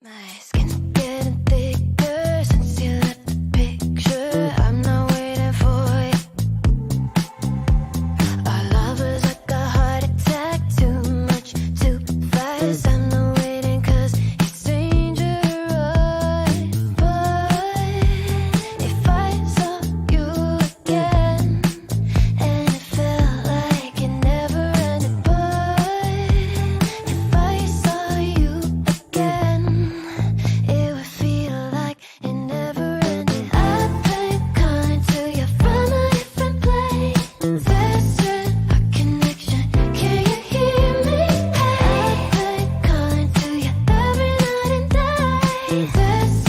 My skin's getting thicker since you left the picture. I'm not waiting for you. Our love was like a heart attack, too much, too fast. I'm not waiting 'cause it's dangerous. But if I saw you again and it felt like it never ended, but if I saw you again, it would feel like it never ended. I've been calling to you from a different place. There's a connection, can you hear me? I've been calling to you every night and day. There's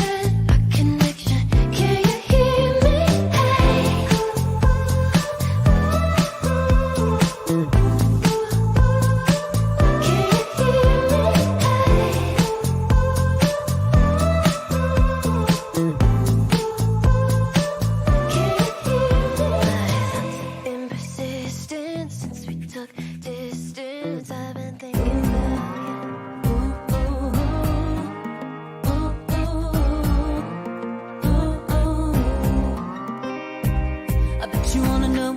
a connection, can you hear me? Been persistent since we took distance. I've been thinking about I bet you wanna know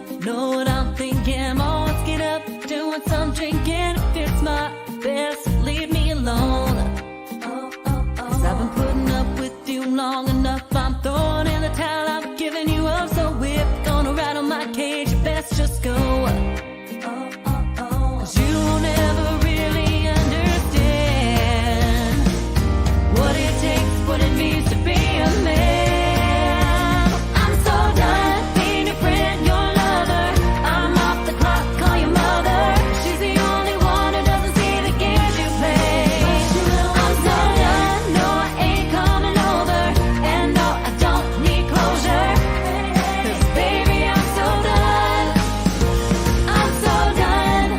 what I'm thinking. Oh, let's get up, doing some drinking. If it's my best, leave me alone. Cause I've been putting up with you long enough. I'm throwing in the towel, I've given you up. So if you're gonna rattle my cage, you best just go. Cause you'll never really understand what it takes, what it means to be a man. I'm so done being your friend, your lover. I'm off the clock, call your mother. She's the only one who doesn't see the games you play. I'm so done, no I ain't coming over. And no I don't need closure. Cause baby I'm so done. I'm so done.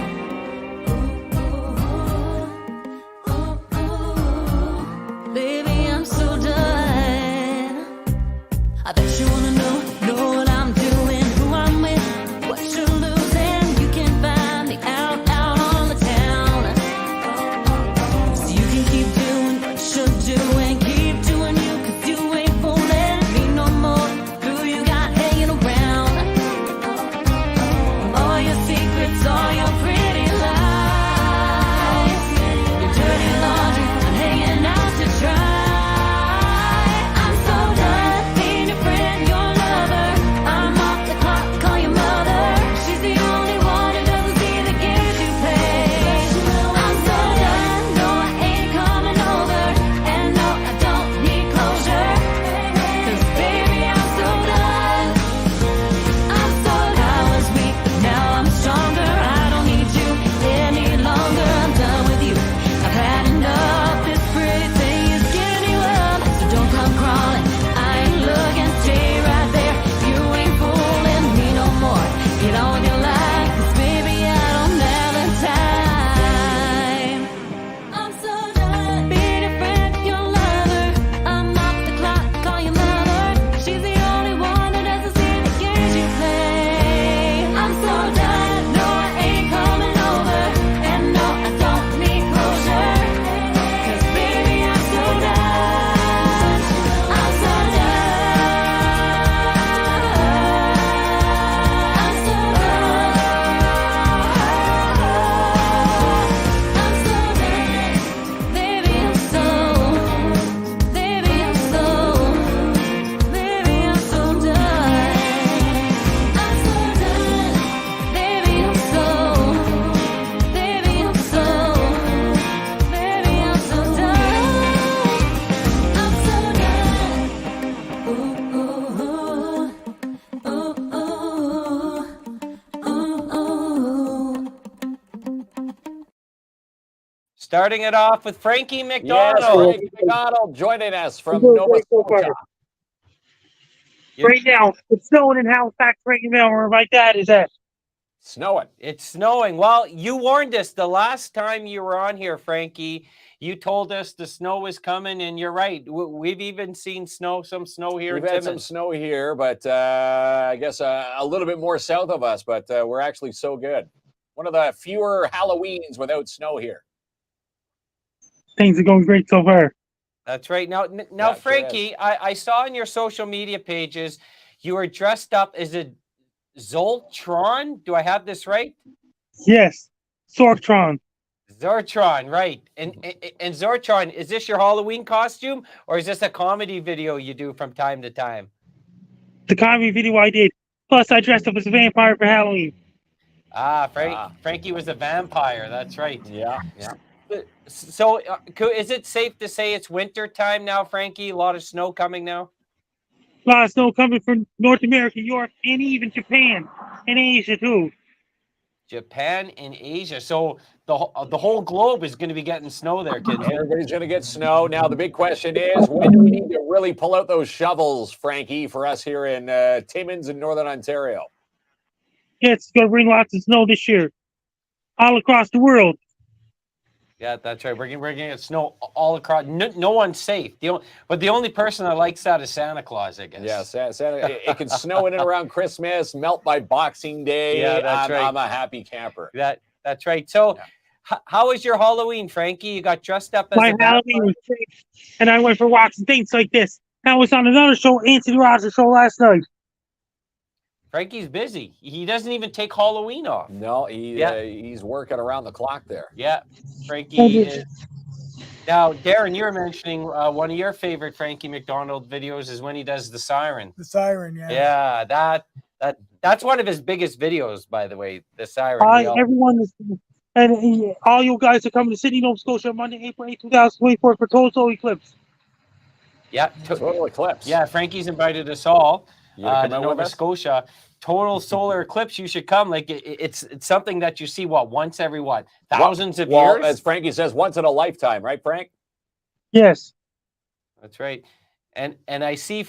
Baby I'm so done. I bet you wanna know what I'm doing, who I'm with, what you're losing. You can find me out on the town. So you can keep doing what you're doing, keep doing you, 'cause you ain't fooling me no more. Who you got hanging around? All your secrets, all your pretty lies, your dirty laundry, I'm hanging out to dry. I'm so done being your friend, your lover. I'm off the clock, call your mother. She's the only one who doesn't see the games you play. I'm so done, no I ain't coming over. And no I don't need closure. 'Cause baby I'm so done. I'm so done. I was weak but now I'm stronger. I don't need you any longer. I'm done with you, I've had enough. This pretty thing is getting you up, so don't come crawling. I ain't looking, stay right there. You ain't fooling me no more. Get on with your life, 'cause baby I don't have the time. I'm so done being your friend, your lover. I'm off the clock, call your mother. She's the only one who doesn't see the games you play. I'm so done, no I ain't coming over. And no I don't need closure. 'Cause baby I'm so done. I'm so done. I'm so done. I'm so done. Baby I'm so, baby I'm so, baby I'm so done. I'm so done. Baby I'm so, baby I'm so, baby I'm so done. I'm so done. Ooh, ooh, ooh, ooh, ooh, ooh. Starting it off with Frankie Yes, MacDonald. Frankie MacDonald joining us from Doing Nova great so Scotia. far. Right now, it's snowing in Halifax, right now, where my dad is at. Snowing. It's snowing. Well, you warned us the last time you were on here, Frankie. You told us the snow was coming, and you're right. We've even seen some snow here We've in had some Timmins. snow here, but I guess a little bit more south of us, but we're actually so good. One of the fewer Halloweens without snow here. Things are going great so far. That's right. Now, now, Yeah, sure is. Frankie, I saw on your social media pages you were dressed up as a Zoltron. Do I have this right? Yes. Sortron. Zortron, right? And Zortron, is this your Halloween costume, or is this a comedy video you do from time to time? The comedy video I did. Plus, I dressed up as a vampire for Halloween. Ah, Frankie was a vampire. That's right. Yeah, yeah. So, is it safe to say it's winter time now, Frankie? A lot of snow coming now. A lot of snow coming from North America, Europe, and even Japan and Asia too. Japan and Asia. So the whole globe is going to be getting snow there, kids. Everybody's going to get snow. Now, the big question is, when do we need to really pull out those shovels, Frankie, for us here in Timmins in Northern Ontario? It's going to bring lots of snow this year, all across the world. Yeah, that's right. We're gonna get snow all across. No one's safe. But the only person that likes that is Santa Claus, I guess. Yeah, Santa, it can snow in and around Christmas, melt by Boxing Day. Yeah, that's right. I'm a happy camper. That's right. So, how was your Halloween, Frankie? You got dressed up as My Halloween was great, and I went for walks and things like this. I was on another show, Anthony Rogers' show last night. Frankie's busy. He doesn't even take Halloween off. No, he's working around the clock there. Yeah, Frankie is. Now, Darren, you were mentioning one of your favorite Frankie MacDonald videos is when he does the siren. The siren, yeah. Yeah, that's one of his biggest videos, by the way. The siren. Everyone is, and all you guys are coming to Sydney, Nova Scotia on Monday, April 8, 2024 for Total Solar Eclipse. Yeah, Total eclipse. Yeah, Frankie's invited us all to Nova Scotia. Total solar eclipse. You should come. Like it's something that you see once every thousands of years. As Frankie says, once in a lifetime, right, Frank? Yes. That's right. And I see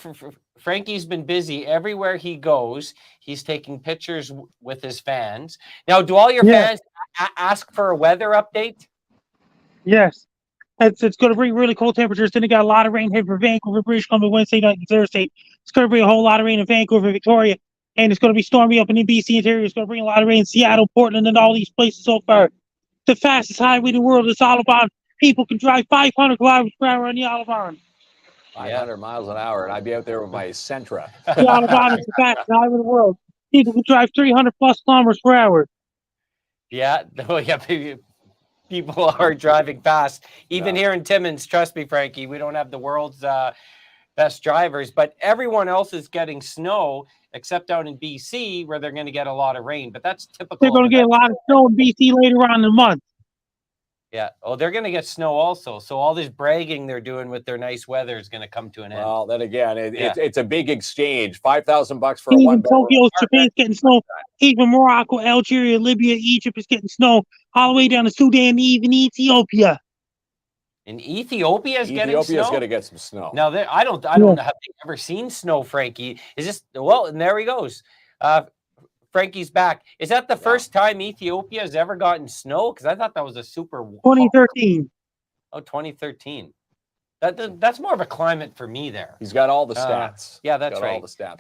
Frankie's been busy everywhere he goes. He's taking pictures with his fans. Now, do all your fans ask for a weather update? Yes. It's going to bring really cold temperatures. Then they got a lot of rain here for Vancouver, British Columbia, Wednesday night and Thursday. It's going to bring a whole lot of rain in Vancouver, Victoria. And it's going to be stormy up in the BC interior. It's going to bring a lot of rain in Seattle, Portland, and all these places so far. The fastest highway in the world is Autobahn. People can drive 500 kilometers per hour on the Autobahn. 500 miles an hour, and I'd be out there with my Sentra. The Autobahn is the fastest highway in the world. People can drive 300 plus kilometers per hour. Yeah, people are driving fast. Even here in Timmins, trust me, Frankie, we don't have the world's best drivers, but everyone else is getting snow except out in BC where they're going to get a lot of rain. But that's typical. They're going to get a lot of snow in BC later on in the month. Yeah. Oh, they're going to get snow also. So all this bragging they're doing with their nice weather is going to come to an end. Well, then again, it's a big exchange. $5,000 for Even one. Tokyo, Japan's getting snow. Even Morocco, Algeria, Libya, Egypt is getting snow. All the way down to Sudan, even Ethiopia. And Ethiopia is getting snow. Ethiopia's going to get some snow. Now, I don't know. Have they ever seen snow, Frankie? Is this and there he goes. Frankie's back. Is that the first time Ethiopia has ever gotten snow? Because I thought that was a super 2013. Oh, 2013. That's more of a climate for me there. He's got all the stats. Yeah, that's right. All the stats.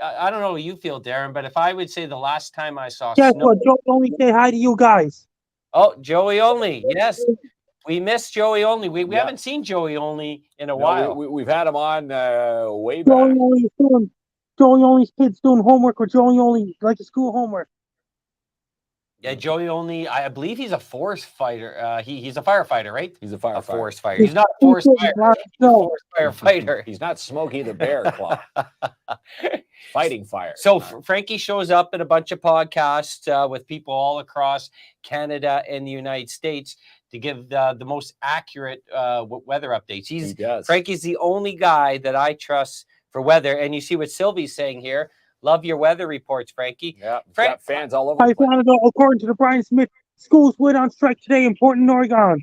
I don't know how you feel, Darren, but if I would say the last time I saw Guess snow. what? Joe only say hi to you guys. Oh, Joey Only. Yes. We missed Joey Only. We haven't seen Joey Only in a while. We've had him on way back. Joey Only's kids doing homework, or Joey Only like a school homework. Yeah, Joey Only. I believe he's a forest fighter. He's a firefighter, right? He's a firefighter. A forest fighter. He's not a forest fighter. He's a forest firefighter. He's not Smokey the Bear Claw. Fighting fire. So Frankie shows up in a bunch of podcasts with people all across Canada and the United States to give the most accurate weather updates. He does. Frankie's the only guy that I trust for weather. And you see what Sylvie's saying here. Love your weather reports, Frankie. Yeah, got fans all over. I found out, according to the Brian Smith, schools went on strike today in Portland, Oregon.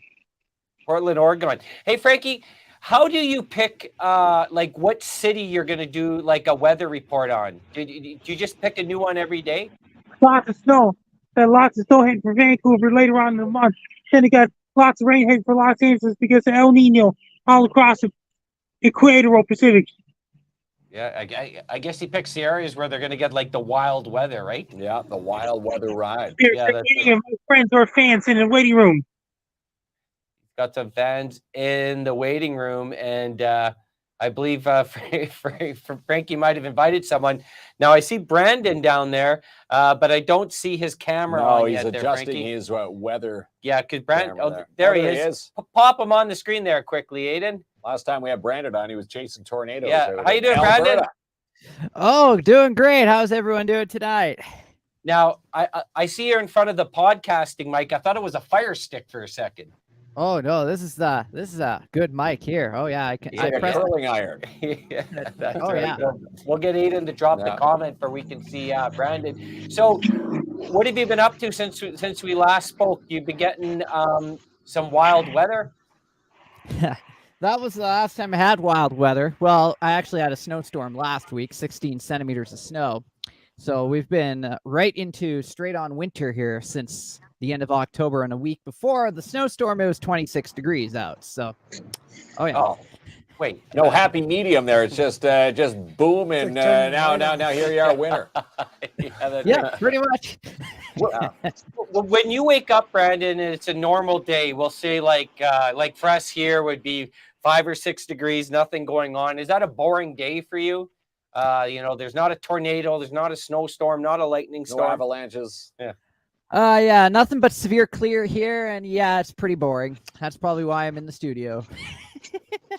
Portland, Oregon. Hey, Frankie, how do you pick like what city you're going to do like a weather report on? Do you just pick a new one every day? Lots of snow. Lots of snow heading for Vancouver later on in the month. Then they got lots of rain heading for Los Angeles because of El Nino all across the equatorial Pacific. Yeah, I guess he picks the areas where they're going to get like the wild weather, right? Yeah, the wild weather ride. My friends or fans in the waiting room. got some fans in the waiting room, and I believe Frankie might have invited someone. Now I see Brandon down there, but I don't see his camera No, on he's yet. There, adjusting Frankie. his weather. Yeah, because Brandon. camera Oh, there. there Oh, he there he is. is. Pop him on the screen there quickly, Aiden. Last time we had Brandon on, he was chasing tornadoes. Yeah, out how you in doing, Brandon? Alberta. Oh, doing great. How's everyone doing tonight? Now I see you're in front of the podcasting mic. I thought it was a Fire Stick for a second. Oh no, this is a good mic here. Oh yeah, I can. It's I Like a pressed. curling iron. Yeah, that's Oh, right. yeah. We'll get Aiden to drop the Yeah. comment for we can see Brandon. So, what have you been up to since we last spoke? You've been getting some wild weather. That was the last time I had wild weather. Well, I actually had a snowstorm last week, 16 centimeters of snow. So we've been right into straight on winter here since the end of October. And a week before the snowstorm, it was 26 degrees out. So, oh yeah. Oh, wait, No happy medium there. It's just boom, and now here you are, winter. Yeah, pretty much. When you wake up, Brandon, and it's a normal day, we'll say like for us here would be 5 or 6 degrees, nothing going on. Is that a boring day for you? There's not a tornado, there's not a snowstorm, not a lightning No storm. avalanches. Yeah, nothing but severe clear here, and yeah, it's pretty boring. That's probably why I'm in the studio.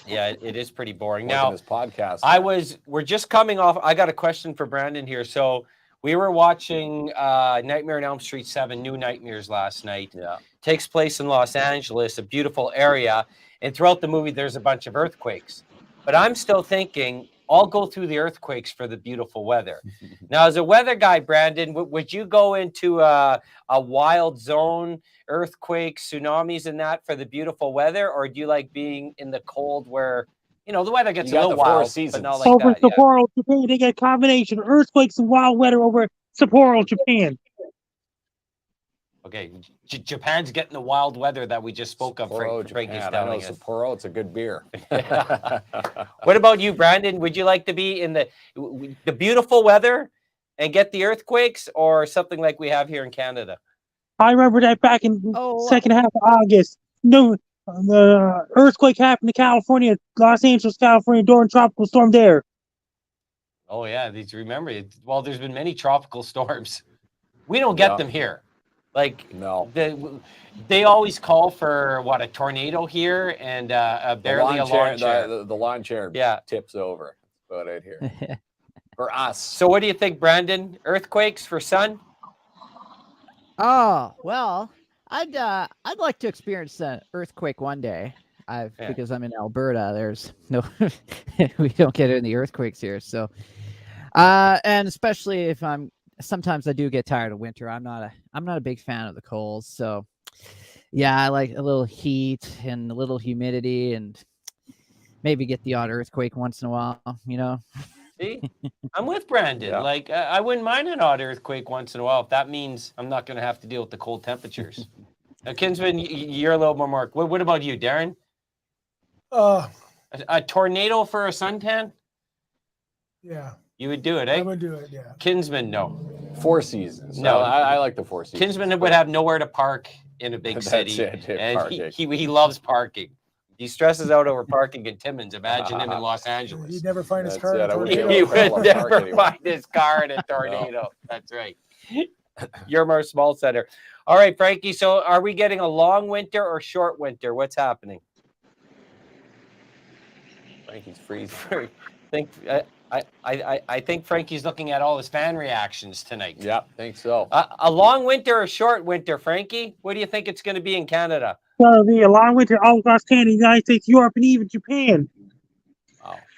Yeah, it is pretty boring. Working Now, this podcast. we're just coming off. I got a question for Brandon here. So we were watching Nightmare on Elm Street 7, New Nightmares last night. Yeah. Takes place in Los Angeles, a beautiful area. And throughout the movie, there's a bunch of earthquakes. But I'm still thinking, I'll go through the earthquakes for the beautiful weather. Now, as a weather guy, Brandon, would you go into a wild zone, earthquakes, tsunamis, and that for the beautiful weather? Or do you like being in the cold where, the weather gets You a got little the four wild, seasons. but not like Over that? Yeah. Sapporo, Japan, they get a combination of earthquakes and wild weather over Sapporo, Japan. Okay, Japan's getting the wild weather that we just spoke of. Sapporo, Frankie's Japan. I know telling us. Sapporo, it's a good beer. What about you, Brandon? Would you like to be in the beautiful weather and get the earthquakes, or something like we have here in Canada? I remember that back in Oh, second half of August. No, the earthquake happened in California, Los Angeles, California, during tropical storm there. Oh yeah, remember it. Well, there's been many tropical storms. We don't get Yeah. them here. Like No. they always call for a tornado here, and barely a lawn chair. The lawn chair Yeah. tips over. That's about it here. For us. So what do you think, Brandon? Earthquakes for sun? Oh, well, I'd like to experience an earthquake one day. Yeah. Because I'm in Alberta, there's no we don't get any earthquakes here. So and especially if sometimes I do get tired of winter. I'm not a big fan of the cold. So yeah, I like a little heat and a little humidity, and maybe get the odd earthquake once in a while, See, I'm with Brandon. Yeah. Like, I wouldn't mind an odd earthquake once in a while if that means I'm not going to have to deal with the cold temperatures. Now, Kinsman, you're a little more marked. What about you, Darren? A tornado for a suntan? Yeah, You would do it, I eh? would do it. Yeah. Kinsman, no. Four seasons. No. I like the four seasons. Kinsman would have nowhere to park in a big That's city, it, and parking. he loves parking. He stresses out over parking in Timmins. Imagine him in Los Angeles. He'd never find his That's car in it, a I wouldn't tornado. He He would would never park anywhere. find his car in a tornado. That's right. You're more small center. All right, Frankie. So are we getting a long winter or short winter? What's happening? Frankie's freezing. I think Frankie's looking at all his fan reactions tonight. Yeah, think so. A long winter or short winter, Frankie? What do you think it's going to be in Canada? It's going to be a long winter all across Canada, United States, Europe, and even Japan.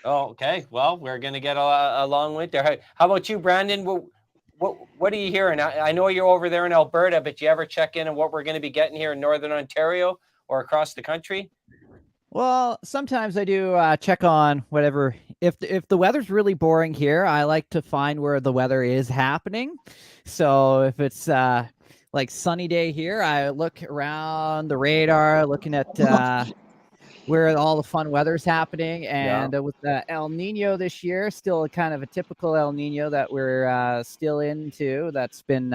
Oh, okay. Well, we're going to get a long winter. How about you, Brandon? What are you hearing? I know you're over there in Alberta, but you ever check in on what we're going to be getting here in Northern Ontario or across the country? Well, sometimes I do check on whatever. If the weather's really boring here, I like to find where the weather is happening. So if it's like sunny day here, I look around the radar, looking at where all the fun weather's happening. And with the El Nino this year, still kind of a typical El Nino that we're still into. That's been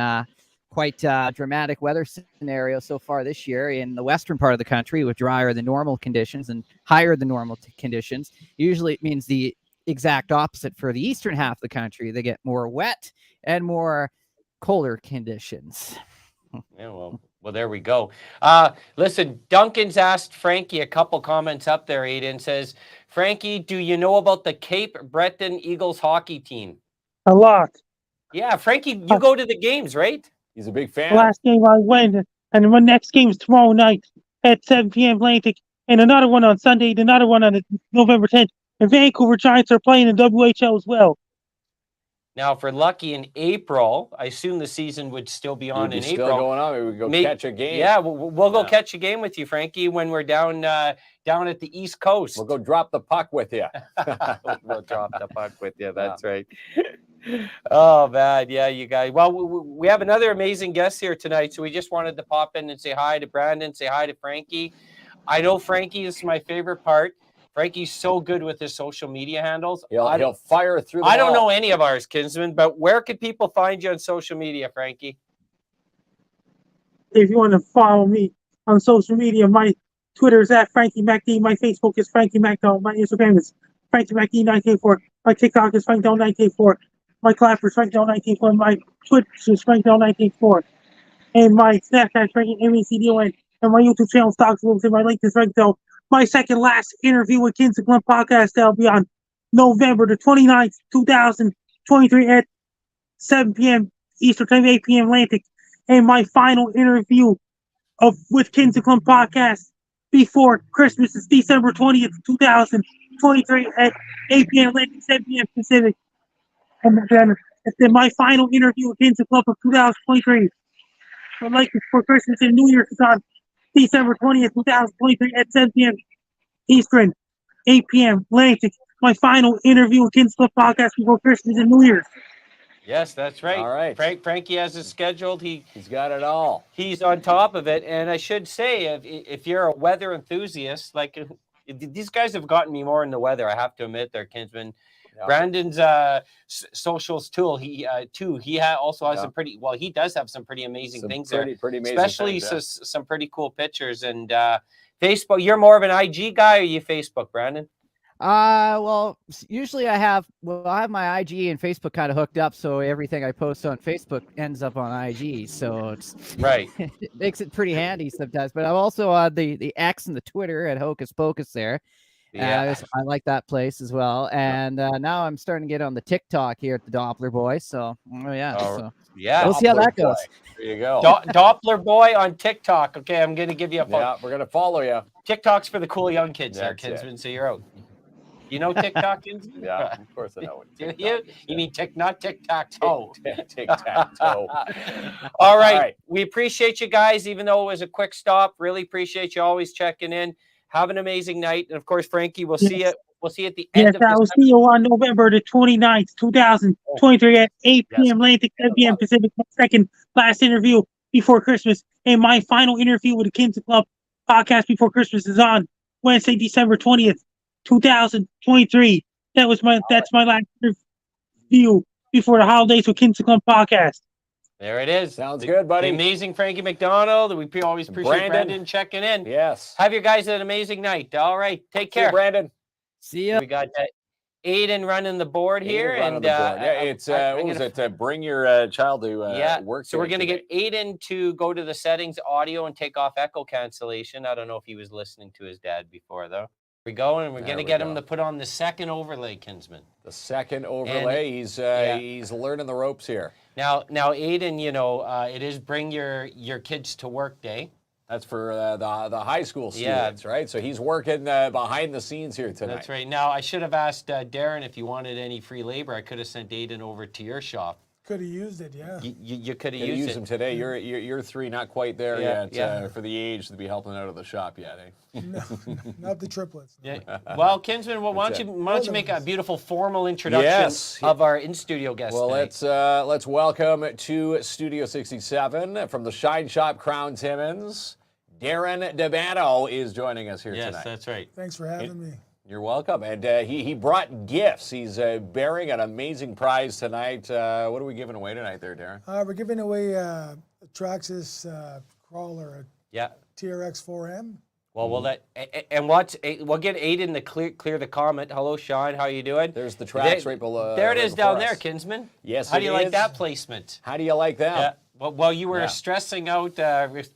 quite dramatic weather scenario so far this year in the western part of the country with drier than normal conditions and higher than normal conditions. Usually it means the exact opposite for the eastern half of the country. They get more wet and more colder conditions. Yeah, well, there we go. Listen, Duncan's asked Frankie a couple comments up there. Aiden says, Frankie, do you know about the Cape Breton Eagles hockey team? A lot. Yeah, Frankie, you go to the games, right? He's a big fan. The last game I went, and my next game is tomorrow night at 7 p.m. Atlantic, and another one on Sunday, and another one on November 10th. The Vancouver Giants are playing in WHL as well. Now, if we're lucky in April, I assume the season would still be on in still April. going on. Maybe we go catch a game. Yeah, we'll go catch a game with you, Frankie, when we're down at the East Coast. We'll go drop the puck with you. We'll drop the puck with you. That's right. Oh, man. Yeah, you guys. Well, we have another amazing guest here tonight, so we just wanted to pop in and say hi to Brandon, say hi to Frankie. I know Frankie is my favorite part. Frankie's so good with his social media handles. He'll fire through them I don't all. know any of ours, Kinsman, but where could people find you on social media, Frankie? If you want to follow me on social media, my Twitter is at Frankie MacD. My Facebook is Frankie MacDonald. My Instagram is Frankie MacD 9K4. My TikTok is Frank Down 9K4. My Clapper is Frank Down 9K4. My Twitch is Frank Down 9K4. And my Snapchat is Frankie MacDon. And my YouTube channel, Stocks Wolves, and my link is Frank Down. My second last interview with KINZ and KLOMP podcast that'll be on November the 29th, 2023 at 7 p.m. Eastern Time, 8 p.m. Atlantic. And my final interview with KINZ and KLOMP podcast before Christmas is December 20th, 2023 at 8 p.m. Atlantic, 7 p.m. Pacific. And then my final interview with KINZ and KLOMP of 2023. So like for Christmas and New Year's is on December 20th, 2023 at 7 p.m. Eastern, 8 p.m. Atlantic. My final interview with KINZ and KLOMP podcast before Christmas and New Year's. Yes, that's right. All right. Frankie has it scheduled. He's got it all. He's on top of it. And I should say, if you're a weather enthusiast, like these guys have gotten me more in the weather, I have to admit, they're Kinsman. Yeah. Brandon's socials tool. He also has some pretty he does have some pretty amazing things there. Pretty amazing especially things, some pretty cool pictures. And Facebook, you're more of an IG guy, or you Facebook, Brandon? Well, usually I have my IG and Facebook kind of hooked up, so everything I post on Facebook ends up on IG. So it's right. It makes it pretty handy sometimes. But I'm also on the X and the Twitter at Hocus Pocus there. Yeah, I like that place as well. And now I'm starting to get on the TikTok here at the Doppler Boy. So yeah, we'll see how that goes. There you go. Doppler Boy on TikTok. Okay, I'm gonna give you a follow. Yeah, we're gonna follow you. TikTok's for the cool young kids there, Kinsman. So you're out. You know TikTok, Kinsman? Yeah, of course I know what TikTok is. You mean tic-tac-toe. Tic-tac-toe. All right. We appreciate you guys, even though it was a quick stop. Really appreciate you always checking in. Have an amazing night. And of course, Frankie, we'll see you. We'll see you at the end of I will see you on November the 29th, 2023 at 8 p.m. Atlantic, 10 p.m. Pacific. My second last interview before Christmas. And my final interview with the KINZ and KLOMP podcast before Christmas is on Wednesday, December 20th, 2023. That's my last interview before the holidays with KINZ and KLOMP podcast. There it is. Sounds good, buddy. The amazing Frankie MacDonald. We always appreciate Brandon checking in. Yes. Have you guys an amazing night. All right. Take care. See you, Brandon. See ya. We got Aiden running the board here. It's what was it? Bring your child to work. So we're going to get Aiden to go to the settings, audio, and take off echo cancellation. I don't know if he was listening to his dad before, though. We're going, and we're going to get him to put on the second overlay, Kinsman. The second overlay. He's learning the ropes here. Now, Aiden, it is Bring Your Kids to Work Day. That's for the high school students, right? So he's working behind the scenes here tonight. That's right. Now, I should have asked Darren if you wanted any free labor. I could have sent Aiden over to your shop. Could have used it, yeah. You could have used him today. You're three, not quite there yet for the age to be helping out of the shop yet, eh? No, not the triplets. Yeah. Well, Kinsman, why don't you make a beautiful formal introduction of our in-studio guest today? Let's welcome to Studio 67 from the Shine Shop Crown Timmins. Darren DeBano is joining us here tonight. Yes, that's right. Thanks for having me. You're welcome. And he brought gifts. He's bearing an amazing prize tonight. What are we giving away tonight there, Darren? We're giving away a Traxxas crawler, Yeah. a TRX 4M. Well, we'll let and we'll get Aiden to clear the comment. Hello, Sean. How you doing? There's the tracks right below. There it right is down before there, us. Kinsman. Yes, How do it you like is. that placement? How do you like that? Yeah. Well, while you were Yeah. stressing out,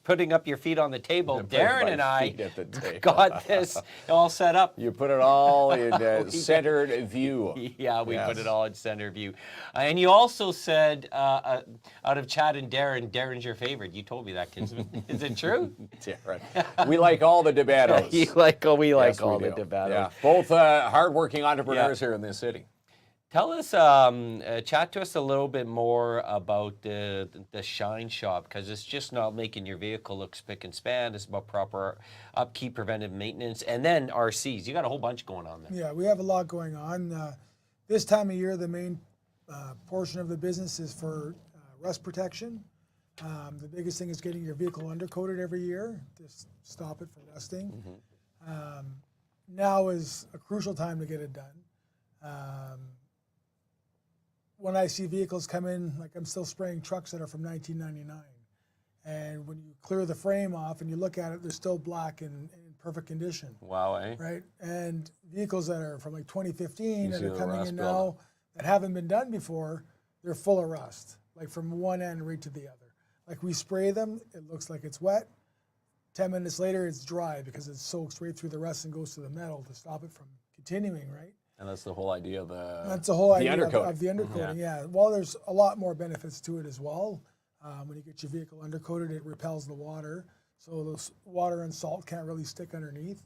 putting up your feet on the table, Putting Darren my and I feet at the table. got this all set up. You put it all in centered view. Yeah, we put Yes. it all in center view. And you also said, out of Chad and Darren's your favorite. You told me that, Kinsman. Is it true? Darren. We like all the DeBatos. we like all Yes, the we do. Debatos. Yeah. Both hardworking entrepreneurs here in this city. Tell us, chat to us a little bit more about the Shine Shop, because it's just not making your vehicle look spick and span. It's about proper upkeep, preventive maintenance, and then RCs. You got a whole bunch going on there. Yeah, we have a lot going on. This time of year, the main portion of the business is for rust protection. The biggest thing is getting your vehicle undercoated every year to stop it from rusting. Now is a crucial time to get it done. When I see vehicles come in, like I'm still spraying trucks that are from 1999. And when you clear the frame off and you look at it, they're still black and in perfect condition. Wow, eh? Right? And vehicles that are from like 2015 that see are the coming rust in buildup. now that haven't been done before, they're full of rust, like from one end right to the other. Like we spray them, it looks like it's wet. 10 minutes later, it's dry because it soaks right through the rust and goes to the metal to stop it from continuing, right? And that's the whole idea of the That's the whole idea undercoating. of the undercoating, yeah. Well, there's a lot more benefits to it as well. When you get your vehicle undercoated, it repels the water, so the water and salt can't really stick underneath.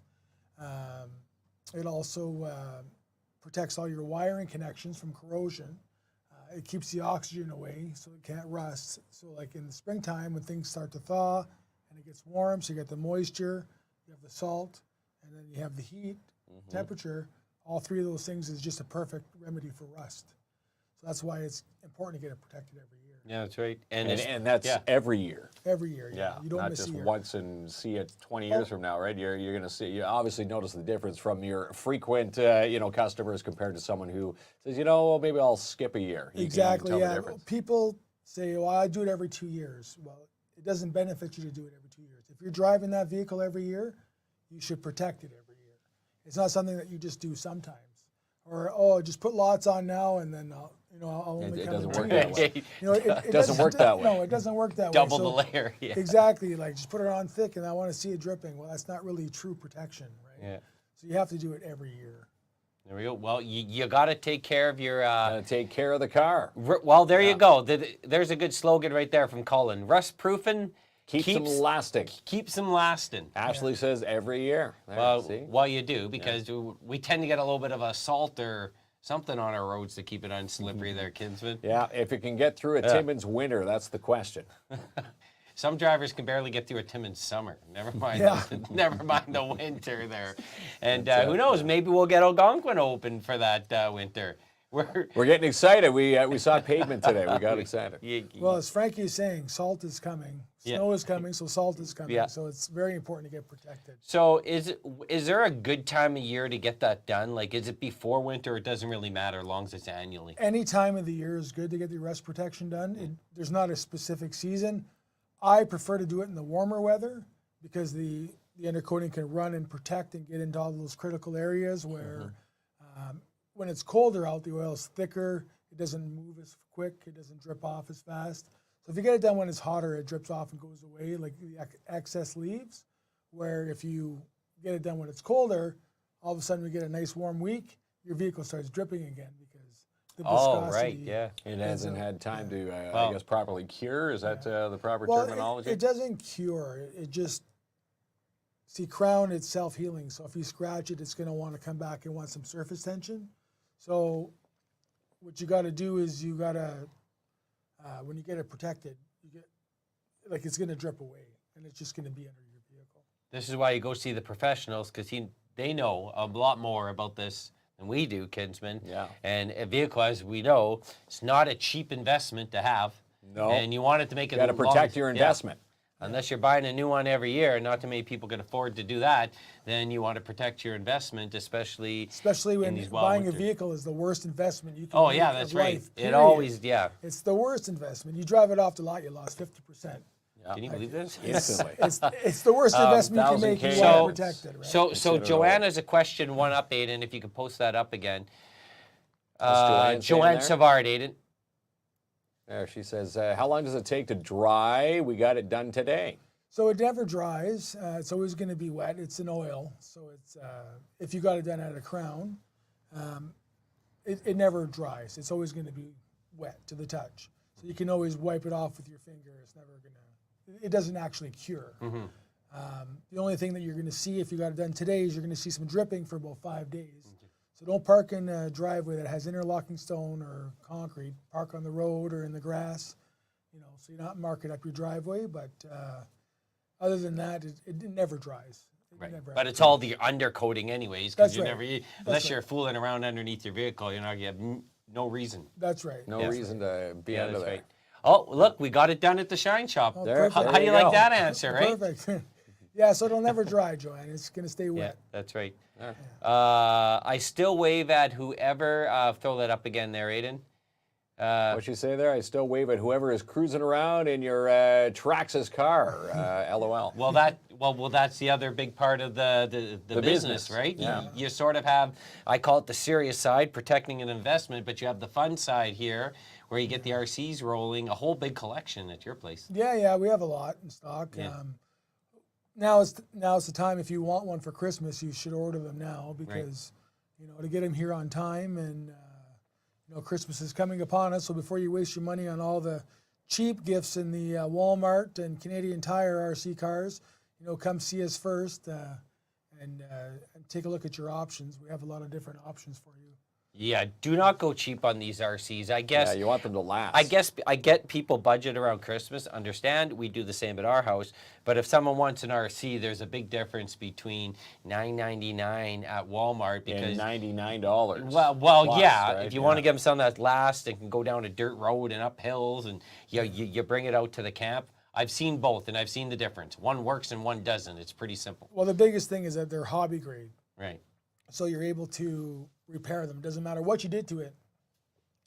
It also protects all your wiring connections from corrosion. It keeps the oxygen away, so it can't rust. So like in the springtime, when things start to thaw and it gets warm, so you get the moisture, you have the salt, and then you have the heat, temperature. All three of those things is just a perfect remedy for rust. So that's why it's important to get it protected every year. Yeah, that's right. and that's yeah. every year. Every year, Yeah, You don't not miss just a year. once and see it 20 years from now, right? You're going to see. You obviously notice the difference from your frequent, customers compared to someone who says, well, maybe I'll skip a year. You can Exactly, tell the yeah. difference. People say, well, I do it every 2 years. Well, it doesn't benefit you to do it every 2 years. If you're driving that vehicle every year, you should protect it every year. It's not something that you just do sometimes. Or, just put lots on now and then I'll only It come in doesn't 2 work that years. way. It Doesn't work that way. No, it doesn't work that Double way. the So- layer. Yeah. Exactly, like just put it on thick and I want to see it dripping. Well, that's not really true protection, right? Yeah. So you have to do it every year. There we go. Well, you got to take care of your. Gotta take care of the car. Well, there you go. There's a good slogan right there from Colin. Rust proofing Keeps them lasting. Keeps them lasting. Ashley says every year. There, Well, see? well, you do, because we tend to get a little bit of a salt or something on our roads to keep it unslippery there, Kinsman. Yeah, if it can get through a Timmins winter, that's the question. Some drivers can barely get through a Timmins summer. Never mind, Yeah. never mind the winter there. And who knows? Maybe we'll get Algonquin open for that winter. We're getting excited. We saw pavement today. We got excited. Well, as Frankie is saying, salt is coming. Snow is coming, so salt is coming. Yeah. So it's very important to get protected. So is there a good time of year to get that done? Like, is it before winter? It doesn't really matter as long as it's annually. Any time of the year is good to get the rust protection done. There's not a specific season. I prefer to do it in the warmer weather because the undercoating can run and protect and get into all those critical areas where when it's colder out, the oil is thicker. It doesn't move as quick. It doesn't drip off as fast. So if you get it done when it's hotter, it drips off and goes away, like the excess leaves. Where if you get it done when it's colder, all of a sudden we get a nice warm week, your vehicle starts dripping again because the Oh, viscosity. right, yeah. It hasn't had time to, Well- I guess, properly cure. Is that the proper Well, terminology? it doesn't cure. It just, see, crown it's self-healing. So if you scratch it, it's going to want to come back and want some surface tension. So what you got to do is you got to, when you get it protected, you get, like it's going to drip away and it's just going to be under your vehicle. This is why you go see the professionals, because they know a lot more about this than we do, Kinsman. Yeah. And a vehicle, as we know, it's not a cheap investment to have. No. And you want it to make it. You got to protect your investment. Unless you're buying a new one every year, and not too many people can afford to do that, then you want to protect your investment, especially When these wild buying a winters. vehicle is the worst investment you can Oh make yeah, of that's right. life, It period. always, yeah. It's the worst investment. You drive it off the lot, you lost 50%. Can you believe this? Instantly. It's the worst investment you can 1,000 make. You K. want to protect it, right? So Consider it Joanna's a question one up, Aiden, if you could post that up again. Joanne Joanne there? Savard, Aiden. There, she says, how long does it take to dry? We got it done today. So it never dries. It's always going to be wet. It's an oil, so it's if you got it done at a crown, it never dries. It's always going to be wet to the touch. So you can always wipe it off with your finger. It's never going to. It doesn't actually cure. The only thing that you're going to see if you got it done today is you're going to see some dripping for about 5 days. So don't park in a driveway that has interlocking stone or concrete. Park on the road or in the grass, you know, so you're not marking up your driveway. But other than that, it never dries. Right. Never But it's all the undercoating anyways, because That's you right. never, unless you're fooling around underneath your vehicle, you know, you have no reason. That's right. No reason to be under that's there. right. Oh, look, we got it done at the Shine Shop. Oh, There, perfect. How do you you like go. that answer, right? Perfect. Yeah, so it'll never dry, Joanne. It's going to stay Yeah, wet. that's right. Yeah. I still wave at whoever, throw that up again there, Aiden. What you say there? I still wave at whoever is cruising around in your Traxxas car. LOL. Well, that's the other big part of the business, business, right? yeah. You sort of have, I call it the serious side, protecting an investment, but you have the fun side here, where you get the RCs rolling, a whole big collection at your place. Yeah, we have a lot in stock. Yeah. Now it's the time. If you want one for Christmas, you should order them now because you know, to get them here on time. And you know, Christmas is coming upon us. So before you waste your money on all the cheap gifts in the Walmart and Canadian Tire RC cars, you know, come see us first and take a look at your options. We have a lot of different options for you. Yeah, do not go cheap on these RCs. I guess. Yeah, you want them to last. I guess I get people budget around Christmas. Understand, we do the same at our house. But if someone wants an RC, there's a big difference between $9.99 at Walmart because and $99. well, plus, yeah. right? If you want to get them something that lasts and can go down a dirt road and up hills, and you bring it out to the camp. I've seen both, and I've seen the difference. One works and one doesn't. It's pretty simple. Well, the biggest thing is that they're hobby grade, Right. so you're able to repair them. Doesn't matter what you did to it,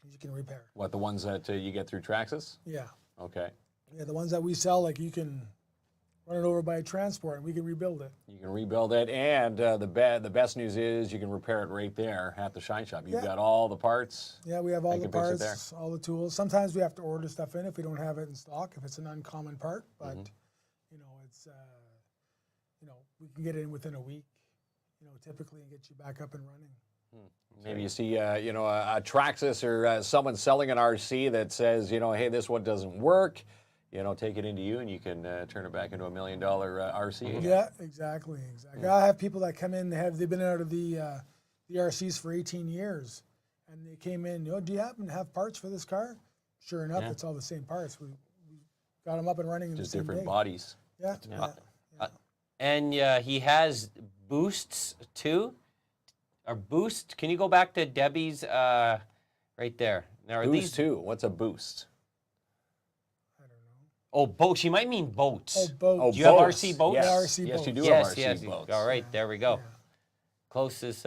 you can repair. What, the ones that you get through Traxxas? Yeah. Okay. Yeah, the ones that we sell, like you can run it over by a transport and we can rebuild it. You can rebuild it, and the best news is you can repair it right there at the Shine Shop. You've Yeah. got all the parts. Yeah, we have all I the can fix it parts, all the tools. Sometimes we have to order stuff in if we don't have it in stock, if it's an uncommon part. But you know, it's you know, we can get it in within a week, you know, typically, and get you back up and running. Maybe you see, you know, a Traxxas or someone selling an RC that says, you know, hey, this one doesn't work. You know, take it into you, and you can turn it back into $1 million RC. again. Yeah, exactly. I have people that come in. They've been out of the RCs for 18 years, and they came in. You know, do you happen to have parts for this car? Sure enough, it's all the same parts. We got them up and running in Just the same different day. bodies. Yeah. And he has boosts too. Or boost? Can you go back to Debbie's right there? Now are Boost these? too. What's a boost? I don't know. Oh, boats. She might mean boats. Oh, boats. Do you have boats. RC boats? Yes, Yeah, RC yes, you do yes, have RC yes. boats. All right, there we go. Closest.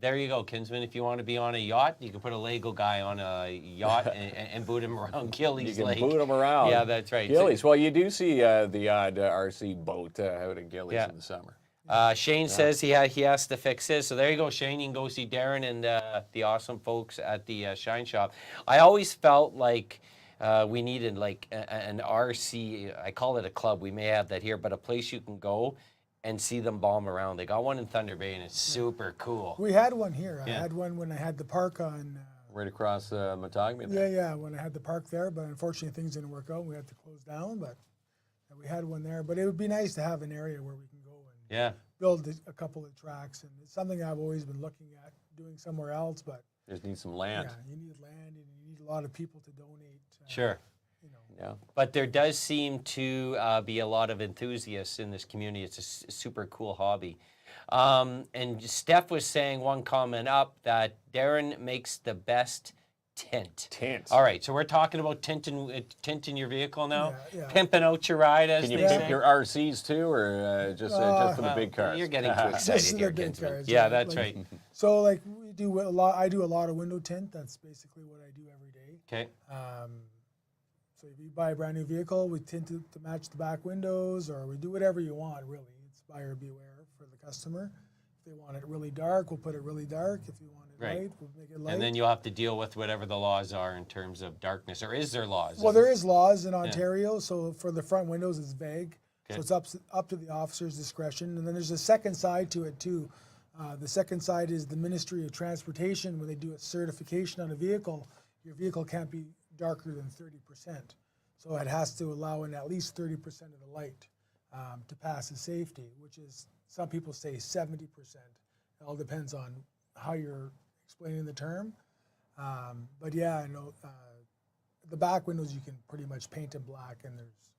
There you go, Kinsman. If you want to be on a yacht, you can put a Lego guy on a yacht and boot him around You Gillies can Lake. boot them around. Yeah, that's right. Gillies. Well, you do see the odd RC boat out in Gillies Yeah. in the summer. Shane says he has to fix his. So there you go, Shane. You can go see Darren and the awesome folks at the Shine Shop. I always felt like we needed like an RC. I call it a club. We may have that here, but a place you can go and see them bomb around. They got one in Thunder Bay, and it's super cool. We had one here. Yeah. I had one when I had the park on. Right across Matagami. Yeah, when I had the park there, but unfortunately things didn't work out. We had to close down, but we had one there. But it would be nice to have an area where we can go and Yeah. build a couple of tracks. And it's something I've always been looking at doing somewhere else. But Just need some land. yeah, you need land and you need a lot of people to donate. Sure. You know, Yeah. But there does seem to be a lot of enthusiasts in this community. It's a super cool hobby. And Steph was saying one comment up that Darren makes the best tint. Tint. All right, so we're talking about tinting your vehicle now? Yeah, yeah. Pimping out your ride, as Can you they pimp say? your RCs too, or just for the big cars? You're getting too Just excited the here, big Kinsman. cars, Yeah, yeah, that's like- right. so like we do a lot. I do a lot of window tint. That's basically what I do every day. Okay. So if you buy a brand new vehicle, we tend to match the back windows, or we do whatever you want, really. It's buyer beware for the customer. If they want it really dark, we'll put it really dark. If you want it Right. light, we'll make it light. And then you'll have to deal with whatever the laws are in terms of darkness, or is there laws? Well, there is laws in Ontario, so for the front windows, it's vague. Okay. So it's up to the officer's discretion. And then there's a second side to it too. The second side is the Ministry of Transportation. When they do a certification on a vehicle, your vehicle can't be darker than 30%. So it has to allow in at least 30% of the light to pass as safety, which is, some people say 70%. It all depends on how you're explaining the term. But yeah, I know the back windows you can pretty much paint in black, and there's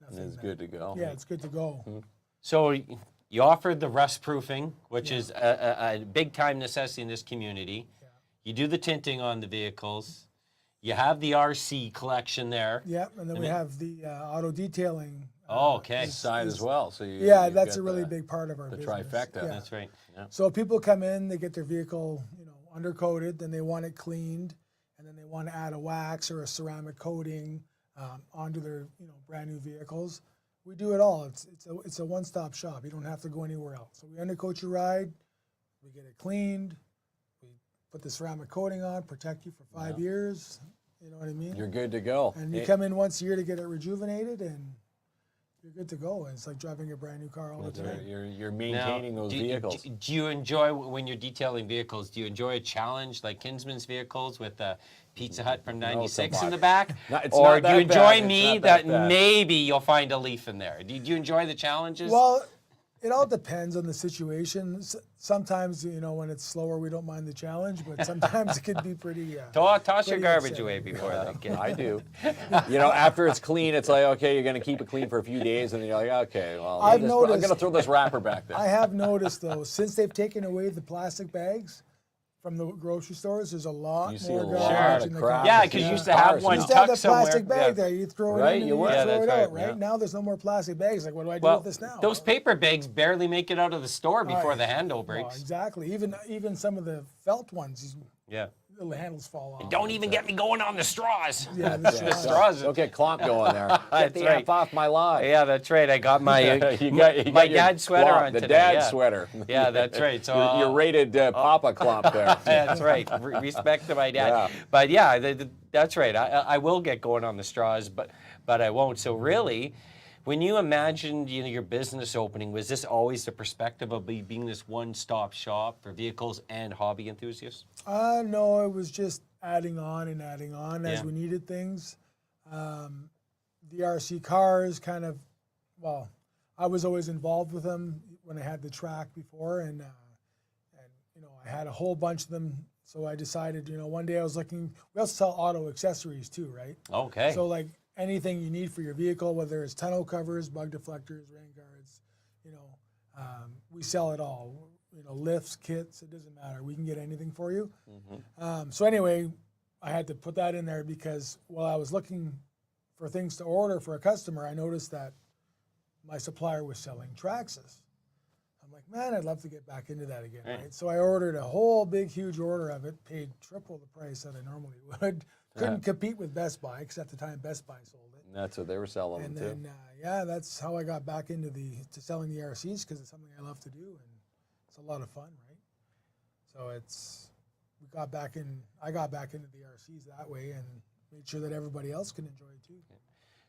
nothing. It's good to go. Yeah, it's good to go. So you offered the rust proofing, which is a big time necessity in this community. Yeah. You do the tinting on the vehicles. You have the RC collection there. Yeah, and then we have the auto detailing. Oh, okay. Side as well. So you, Yeah, you've that's got a really the big part of our business. trifecta. Yeah. That's right. Yeah. So people come in, they get their vehicle, undercoated, then they want it cleaned, and then they want to add a wax or a ceramic coating onto their, brand new vehicles. We do it all. It's a one-stop shop. You don't have to go anywhere else. So we undercoat your ride, we get it cleaned, we put the ceramic coating on, protect you for 5 years. You know what I mean? You're good to go. And you come in once a year to get it rejuvenated, and you're good to go. And it's like driving a brand new car all the time. You're maintaining those vehicles. Do you enjoy, when you're detailing vehicles, do you enjoy a challenge like Kinsman's vehicles with the Pizza Hut from '96 in the back? No, it's or not do you that enjoy bad. It's me not that that bad. maybe you'll find a leaf in there? Do you enjoy the challenges? Well, it all depends on the situation. Sometimes, when it's slower, we don't mind the challenge, but sometimes it could be pretty. Toss your pretty garbage upsetting. away before that. Kid. I do. After it's clean, it's like, okay, you're going to keep it clean for a few days, and then you're like, okay, well, I've I'm noticed- going to throw this wrapper back there. I have noticed, though, since they've taken away the plastic bags from the grocery stores, there's a lot You see more a lot garbage of in the crap. car. Yeah, because you used to have Cars one now. You used to have tucked the somewhere. plastic bag Yeah. there. You throw it Right, in and you you would. Yeah, throw that's it out, right, right? yeah. Now there's no more plastic bags. Like, what do I do Well, with this now? those paper bags barely make it out of the store before Right. the handle Well, breaks. exactly. Even some of the felt ones, Yeah. the handles fall off. Don't even get me going on the straws. Yeah, The straws. Don't get Klomp going there. Get That's the right. F off my lawn. Yeah, that's right. I got my You got my your dad's sweater Klomp, on the today. dad yeah. sweater. Yeah, that's right. So You're rated Papa Klomp there. that's right. Respect to my dad. Yeah. But yeah, that's right. I will get going on the straws, but I won't. So really, when you imagined your business opening, was this always the perspective of being this one-stop shop for vehicles and hobby enthusiasts? No, it was just adding on as Yeah. we needed things. The RC cars kind of, I was always involved with them when I had the track before, and I had a whole bunch of them. So I decided, one day I was looking. We also sell auto accessories too, right? Okay. So like anything you need for your vehicle, whether it's tonneau covers, bug deflectors, rain guards, we sell it all. Lifts, kits, it doesn't matter. We can get anything for you. So anyway, I had to put that in there because while I was looking for things to order for a customer, I noticed that my supplier was selling Traxxas. I'm like, man, I'd love to get back into that again, right? So I ordered a whole big, huge order of it, paid triple the price that I normally would. Couldn't compete with Best Buy, because at the time Best Buy sold it. And that's what they were selling And them too. then, that's how I got back into to selling the RCs, because it's something I love to do, and it's a lot of fun, right? So I got back into the RCs that way, and made sure that everybody else can enjoy it too.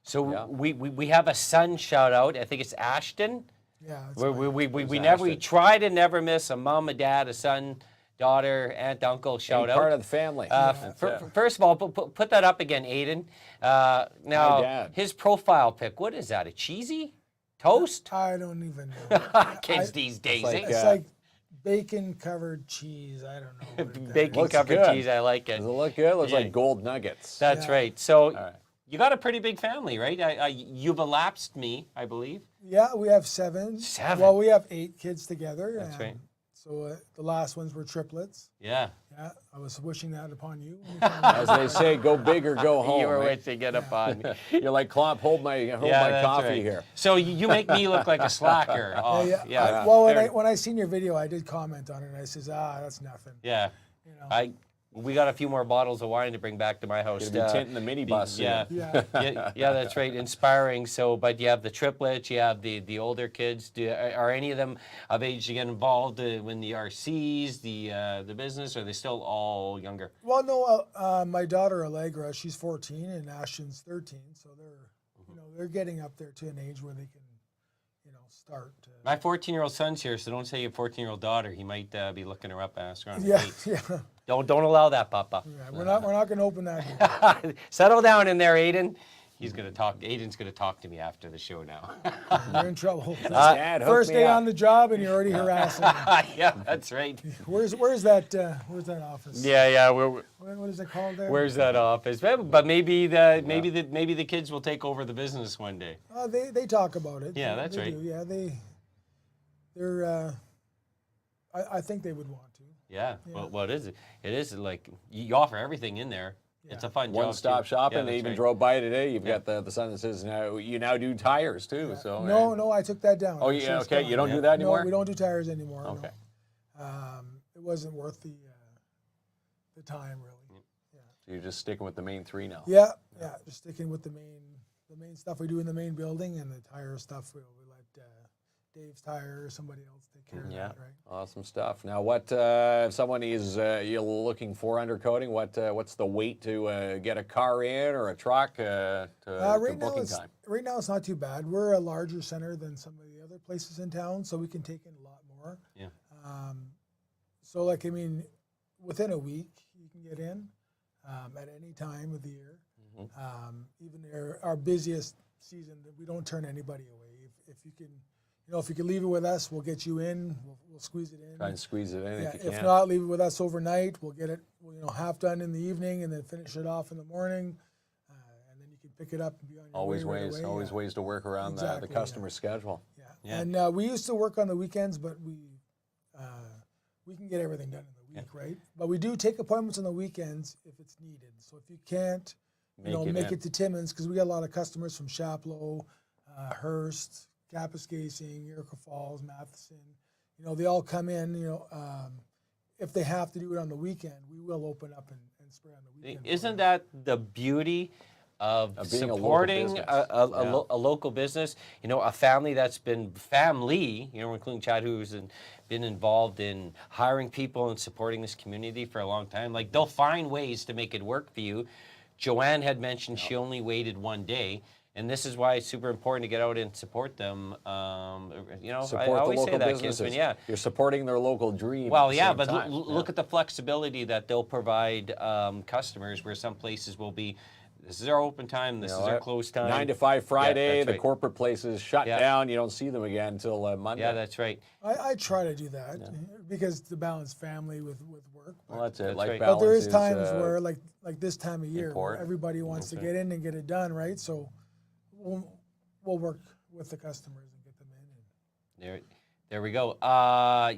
So Yeah. we have a son shout out. I think it's Ashton. Yeah, it's We try to never miss a mom, a dad, a son, daughter, aunt, uncle shout Any out. part of the family. First of all, put that up again, Aiden. Now, Dad. his profile pic, what is that, a cheesy? Toast? I don't even know. Kids these days, like, eh? It's like bacon covered cheese. I don't know. what that Bacon Looks covered good. cheese, I like it. Does it look good? It looks Yeah. like gold nuggets. That's Yeah. right. So right. you got a pretty big family, right? You've elapsed me, I believe. Yeah, we have 7. 7? Well, we have 8 kids together. That's right. So the last ones were triplets. Yeah. Yeah, I was wishing that upon you. As they say, go big or go home. You were right? wishing it upon me. You're like, Klomp, hold my That's coffee right. here. So you make me look like a slacker. Oh, yeah. Well, fair. when I seen your video, I did comment on it, and I says, that's nothing. Yeah. You know. I we got a few more bottles of wine to bring back to my house. Gonna be tinting the minibus soon. Yeah, yeah, that's right. Inspiring. So, but you have the triplets, you have the older kids. Are any of them of age to get involved in the RCs, the business, or are they still all younger? Well, no, my daughter Allegra, she's 14 and Ashton's 13, so they're getting up there to an age where they can, start. My 14-year-old son's here, so don't say your 14-year-old daughter. He might be looking her up and ask her on a Yeah, date. yeah. Don't allow that, Papa. Yeah, we're not going to open that door. Settle down in there, Aiden. He's gonna talk. Aiden's gonna talk to me after the show now. You're in trouble. Dad, hook First me day up. on the job and you're already harassing them. Yeah, that's right. Where's that office? Yeah. What is it called there? Where's that office? But maybe the kids will take over the business one day. They talk about it. Yeah, that's they right. Do. Yeah, they're. I think they would want to. Yeah. Well, it is. It is like you offer everything in there. It's a fun job. One-stop shopping. Yeah, They that's even right. drove by today. You've got the sign that says you now do tires too. So No, I took that down. Oh Actually, yeah, it's okay. gone. You don't do that anymore. No, we don't do tires anymore. Okay. No. It wasn't worth the time really. So you're just sticking with the main three now. Yeah, just sticking with the main stuff we do in the main building, and the tire stuff we let Dave's Tire or somebody else take care of that, right? Awesome stuff. Now, what if someone is you're looking for undercoating? What's the wait to get a car in or a truck to booking time? Right now it's not too bad. We're a larger center than some of the other places in town, so we can take in a lot more. Yeah. So within a week you can get in at any time of the year. Even our busiest season, we don't turn anybody away. If you can. If you can leave it with us, we'll get you in. We'll squeeze it in. Try and squeeze it in Yeah, if you if can. not, leave it with us overnight. We'll get it, half done in the evening, and then finish it off in the morning, and then you can pick it up and be on your Always way right ways, away. always ways to work around Exactly, the customer's schedule. Yeah. And we used to work on the weekends, but we can get everything done in the week, right? But we do take appointments on the weekends if it's needed. So if you can't, make it to Timmins, because we got a lot of customers from Chapleau, Hearst, Kapuskasing, Iroquois Falls, Matheson. They all come in. If they have to do it on the weekend, we will open up and spray on the weekend. Isn't that the beauty of being a local supporting business? a local business? A family that's been including Chad, who's been involved in hiring people and supporting this community for a long time. Like they'll find ways to make it work for you. Joanne had mentioned she only waited one day. And this is why it's super important to get out and support them. Support I the always local say that, businesses. Kinsman, yeah. You're supporting their local dream. Well, at the yeah, same but time. look at the flexibility that they'll provide customers, where some places will be, this is our open time, this is our close time. 9 to 5 Friday, that's the right. corporate places shut down. You don't see them again until Monday. Yeah, that's right. I try to do that because to balance family with work. Well, that's it. That's Life right. balance But there is times uh, where, like this time of year, where important. everybody wants to get in and get it done, right? So we'll work with the customers and get them in. There we go.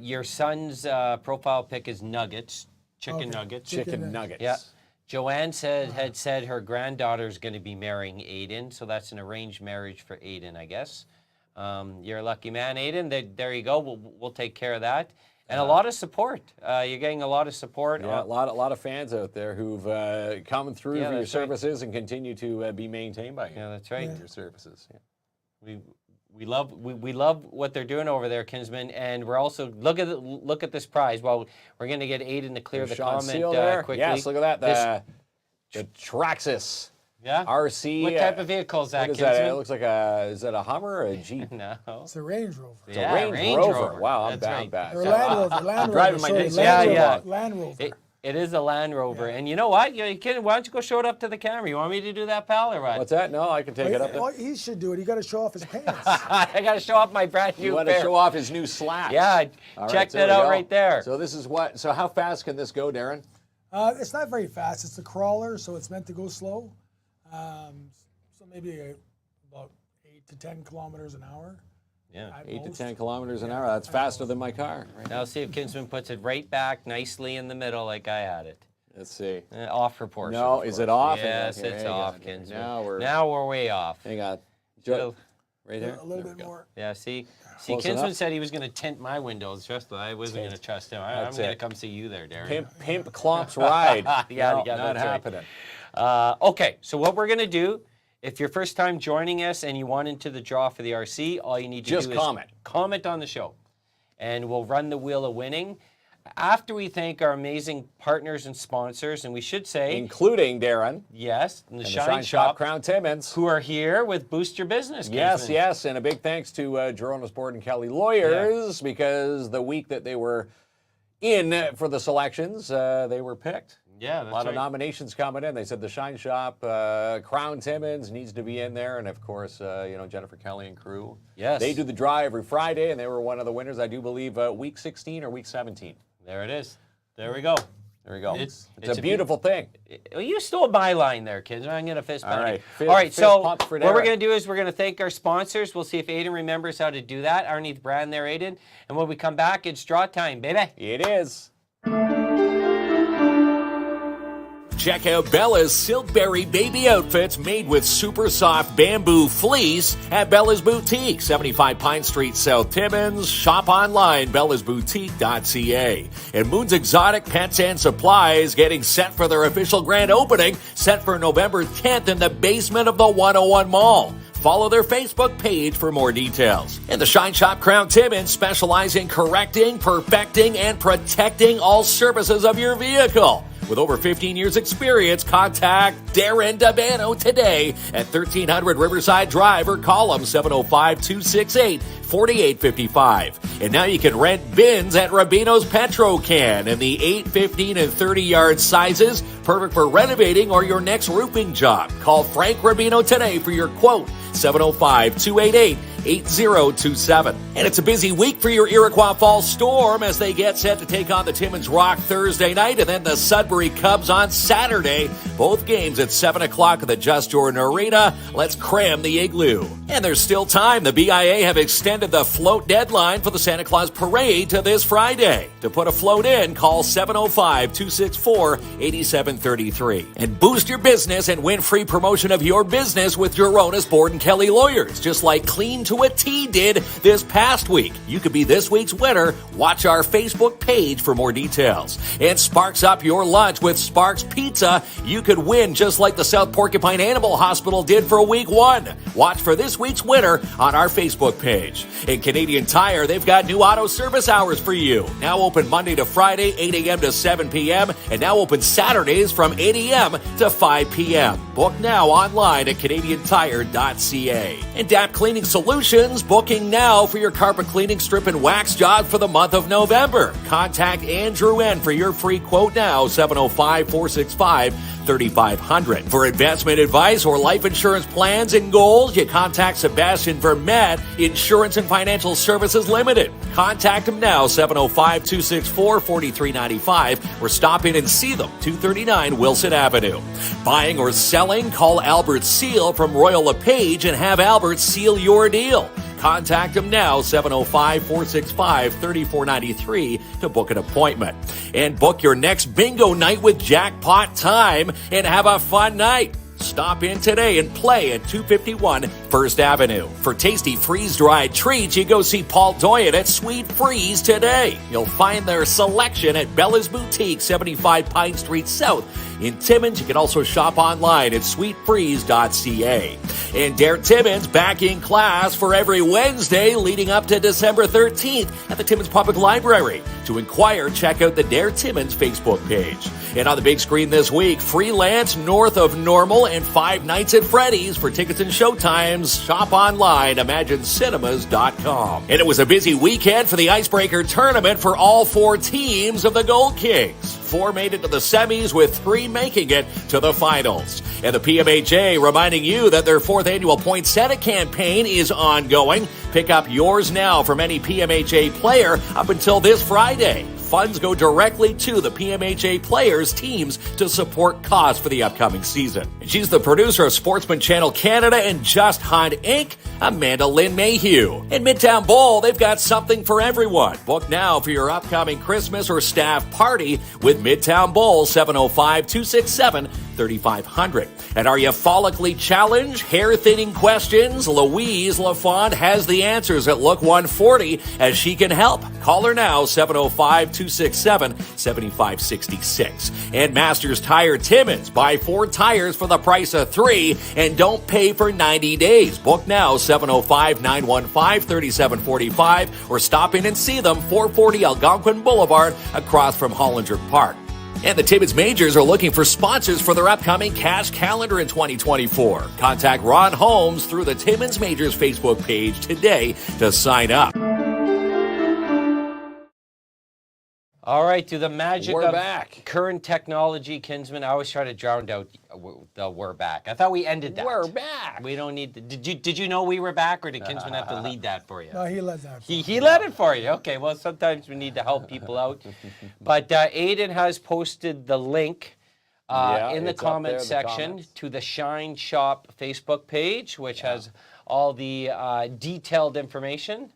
Your son's profile pic is nuggets, chicken nuggets. chicken nuggets. Yeah. Joanne had said her granddaughter's going to be marrying Aiden, so that's an arranged marriage for Aiden, I guess. You're a lucky man, Aiden. There you go. We'll take care of that. And a lot of support. You're getting a lot of support. Yeah, a lot of fans out there who've come through for your that's right. services and continue to be maintained by you. Yeah, that's right. Your services. Yeah. We love what they're doing over there, Kinsman, and we're also look at this prize. Well, we're going to get Aiden to clear the Sean comment Seal there. quickly. Yes, look at that. The Traxxas RC. What type of vehicle is that, What is that? Kinsman? It looks like is that a Hummer or a Jeep? No. It's a Range Rover. It's a Range Rover. Wow, I'm That's down right. bad. Or Land Rover. Land driving Rover. my Sorry, days. Land Yeah, Rover. Land Rover. It is a Land Rover, and you know what? Kid, why don't you go show it up to the camera? You want me to do that, pal, or what? What's that? No, I can take it up. Well, he should do it. He got to show off his pants. I got to show off my brand new You want to pair. show off his new slacks. Yeah, All check so that there we out go. right there. So this is what. So how fast can this go, Darren? It's not very fast. It's a crawler, so it's meant to go slow. So maybe about 8 to 10 kilometers an hour. Yeah. at 8 to most. 10 kilometers an hour. That's faster than my car. Now see if Kinsman puts it right back nicely in the middle like I had it. Let's see. Off proportion. No, of is course. it off? Yes, Okay, it's hang off, on. Kinsman. Now we're way off. Hang on. So- right there. A little There we bit go. more. Yeah, see, Close Kinsman enough. said he was going to tint my windows. Trust me, I wasn't going to trust him. I'm That's going to it. come see you there, Darren. Pimp Klomp's ride. Yeah, No, yeah, not that's right. happening. Okay, so what we're going to do, if you're first time joining us and you want into the draw for the RC, all you need to Just do comment. is comment on the show, and we'll run the wheel of winning. After we thank our amazing partners and sponsors, and we should say, Including Darren yes, and the and the Shine Shop, Crown Timmins. who are here with Boost Your Business. Yes, Kinsman. yes, and a big thanks to Jeronis Board and Kelly Lawyers because the week that they were in for the selections, they were picked. Yeah, A that's lot of right. nominations coming in. They said the Shine Shop, Crown Timmins needs to be in there, and of course, Jennifer Kelly and crew. Yes. They do the draw every Friday, and they were one of the winners. I do believe week 16 or week 17. There it is. There we go. There we go. It's It's a beautiful thing. Well, you stole my line there, kids. I'm going to fist bump All you. right. All right, Fist so pump for what we're Darren. going to do is we're going to thank our sponsors. We'll see if Aiden remembers how to do that. Underneath brand there, Aiden. And when we come back, it's draw time, baby. It is. Check out Bella's Silkberry baby outfits made with super soft bamboo fleece at Bella's Boutique, 75 Pine Street, South Timmins. Shop online, bellasboutique.ca. And Moon's Exotic Pets and Supplies getting set for their official grand opening, set for November 10th in the basement of the 101 Mall. Follow their Facebook page for more details. And the Shine Shop Crown Timmins specialize in correcting, perfecting, and protecting all surfaces of your vehicle. With over 15 years experience, contact Darren Dabano today at 1300 Riverside Drive or call him 705-268-4855. And now you can rent bins at Rubino's Petro-Can in the 8, 15, and 30-yard sizes, perfect for renovating or your next roofing job. Call Frank Rubino today for your quote, 705-288-8027. And it's a busy week for your Iroquois Falls Storm as they get set to take on the Timmins Rock Thursday night and then the Sudbury Cubs on Saturday. Both games at 7 o'clock at the Just Jordan Arena. Let's cram the Igloo. And there's still time. The BIA have extended the float deadline for the Santa Claus Parade to this Friday. To put a float in, call 705-264-8733. And boost your business and win free promotion of your business with Jeronis Board and Kelly Lawyers, just like Clean to a T did this past week. You could be this week's winner. Watch our Facebook page for more details. And sparks up your lunch with Sparks Pizza. You could win just like the South Porcupine Animal Hospital did for week 1. Watch for this week's winner on our Facebook page. In Canadian Tire, they've got new auto service hours for you. Now open Monday to Friday, 8 a.m. to 7 p.m. and now open Saturdays from 8 a.m. to 5 p.m. Book now online at CanadianTire.ca. And DAP Cleaning Solutions, booking now for your carpet cleaning, strip, and wax job for the month of November. Contact Andrew N. for your free quote now, 705-465-3500. For investment advice or life insurance plans and goals, you contact Sebastian Vermette, Insurance and Financial Services Limited. Contact him now, 705-264-4395, or stop in and see them, 239 Wilson Avenue. Buying or selling, call Albert Seal from Royal LePage and have Albert seal your deal. Contact him now, 705-465-3493 to book an appointment. And book your next bingo night with Jackpot Time and have a fun night. Stop in today and play at 251 First Avenue. For tasty freeze-dried treats, you go see Paul Doyen at Sweet Freeze today. You'll find their selection at Bella's Boutique, 75 Pine Street South. In Timmins, you can also shop online at sweetfreeze.ca. And Dare Timmins back in class for every Wednesday leading up to December 13th at the Timmins Public Library. To inquire, check out the Dare Timmins Facebook page. And on the big screen this week, Freelance, North of Normal, and Five Nights at Freddy's. For tickets and showtimes, shop online, imaginecinemas.com. And it was a busy weekend for the Icebreaker Tournament for all 4 teams of the Gold Kings. 4 made it to the semis, with 3 making it to the finals. And the PMHA reminding you that their 4th annual Poinsettia campaign is ongoing. Pick up yours now from any PMHA player up until this Friday. Funds go directly to the PMHA players' teams to support costs for the upcoming season. And she's the producer of Sportsman Channel Canada and Just Hunt Inc., Amanda Lynn Mayhew. In Midtown Bowl, they've got something for everyone. Book now for your upcoming Christmas or staff party with Midtown Bowl, 705-267-3500. 3500. And are you follically challenged? Hair thinning questions? Louise LaFont has the answers at Look 140 as she can help. Call her now, 705-267-7566. And Masters Tire Timmins. Buy 4 tires for the price of 3 and don't pay for 90 days. Book now, 705-915-3745 or stop in and see them, 440 Algonquin Boulevard across from Hollinger Park. And the Timmins Majors are looking for sponsors for their upcoming cash calendar in 2024. Contact Ron Holmes through the Timmins Majors Facebook page today to sign up. All right, to the magic We're of back. current technology, Kinsman. I always try to drown out the "we're back." I thought we ended that. We're back. We don't need to. Did you know we were back, or did Kinsman have to lead that for you? No, he led that. He led it for you. Okay, well, sometimes we need to help people out. But Aiden has posted the link in the it's up comment there, the section comments. to the Shine Shop Facebook page, which has all the detailed information.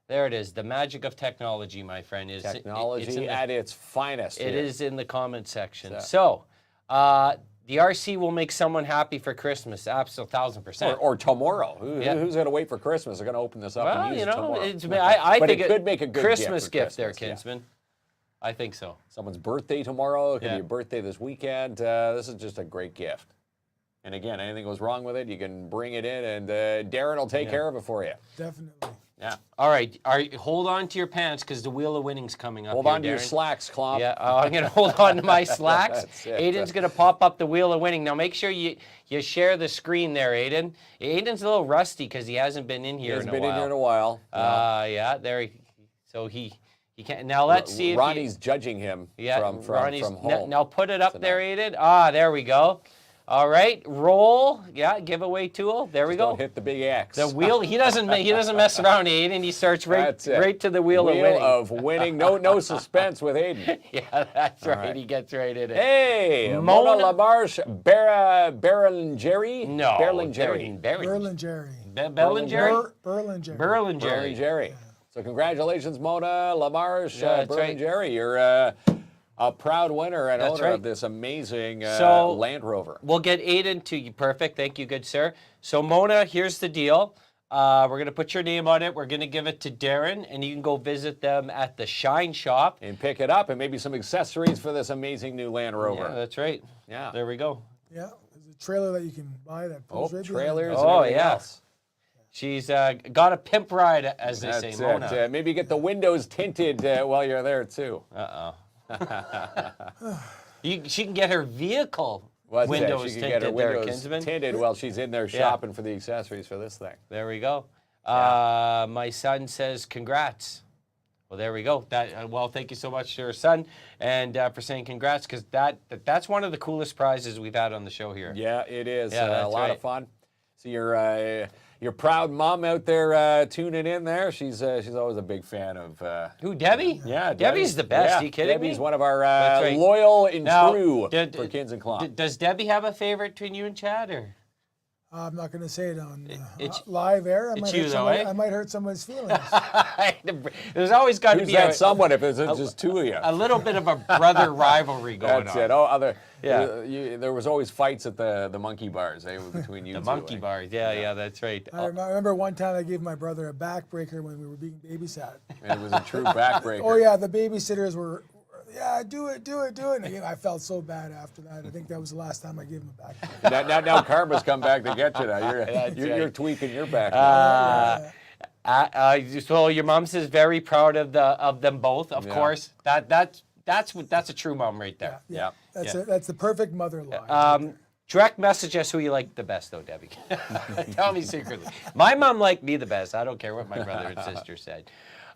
There it is. The magic of technology, my friend, is Technology at its finest. It here. is in the comment section. So, the RC will make someone happy for Christmas. Absolutely, 1,000%. Or tomorrow. Yeah. Who's going to wait for Christmas? They're going to open this up Well, and use you it know, tomorrow. I But think it could make a good Christmas gift gift for there, Christmas, yeah. Kinsman. I think so. Someone's birthday tomorrow. It could Yeah. be a birthday this weekend. This is just a great gift. And again, anything goes wrong with it, you can bring it in, and Darren will take care of it for you. Definitely. Yeah. All right. Hold on to your pants because the wheel of winning's coming up. Hold here, on to your Darren. slacks, Klomp. Yeah, I'm going to hold on to my slacks. That's it. Aiden's going to pop up the wheel of winning. Now, make sure you share the screen there, Aiden. Aiden's a little rusty because he hasn't been in He here in hasn't a been while. in here in a while. Yeah, there. So he can't. Now, let's see if Ronnie's judging him from Ronnie's, home. Now, put it up there, Aiden. Ah, there we go. All right, roll. Yeah, giveaway tool. There we go. Don't hit the big X. The wheel. He doesn't mess around, Aiden. He starts That's it. right to the wheel of winning. of winning. No suspense with Aiden. Yeah, that's right. right. He gets right in it. Hey, Mona- Mona Lamarche Berlingeri? No, Berlingeri. Berlin Jerry. Berlingeri? Berlin Jerry. Berlingeri. Berlingeri. So congratulations, Mona Lamarche Yeah, that's right. Berlingeri. You're a proud winner and That's owner right. of this amazing So- Land Rover. We'll get Aiden to you. Perfect. Thank you, good sir. So, Mona, here's the deal. We're going to put your name on it. We're going to give it to Darren, and you can go visit them at the Shine Shop. And pick it up and maybe some accessories for this amazing new Land Rover. Yeah, that's right. Yeah. There we go. Yeah, there's a trailer that you can buy that pulls right behind trailers it. and Oh, everything yeah. else. She's got a pimp ride, as they That's say, Mona. it. Maybe get the windows tinted while you're there, too. She can get her vehicle What's that? windows She can get her tinted there, windows Kinsman. tinted while she's in there shopping for the accessories for this thing. There we go. My son says congrats. Well, there we go. Well, thank you so much to your son and for saying congrats, because that's one of the coolest prizes we've had on the show here. Yeah, it is. Yeah, a that's lot right. of fun. So your proud mom out there tuning in there. She's always a big fan of. Who, Debbie? Yeah, Debbie's the best. Yeah, Are you kidding Debbie's me? one of our That's right. loyal and Now, true did- for KINZ and KLOMP. Does Debbie have a favorite between you and Chad, or? I'm not going to say it on It's- live air. it's you, though, eh? I might hurt someone's feelings. There's always got to Who's be that someone if it's just two of you? a little bit of a brother rivalry going That's on. it. Oh, Yeah. there was always fights at the monkey bars between you The two. monkey bars. Yeah, that's right. I remember one time I gave my brother a backbreaker when we were being babysat. And it was a true backbreaker. Oh yeah, the babysitters were, yeah, do it. And again, I felt so bad after that. I think that was the last time I gave him a backbreaker. Now karma's come back to get you. Now you're right. tweaking your back. So your mom says very proud of them both. Of Yeah. course, that's a true mom right there. Yeah. That's the perfect mother line. Direct message us who you like the best, though, Debbie. Tell me secretly. My mom liked me the best. I don't care what my brother and sister said.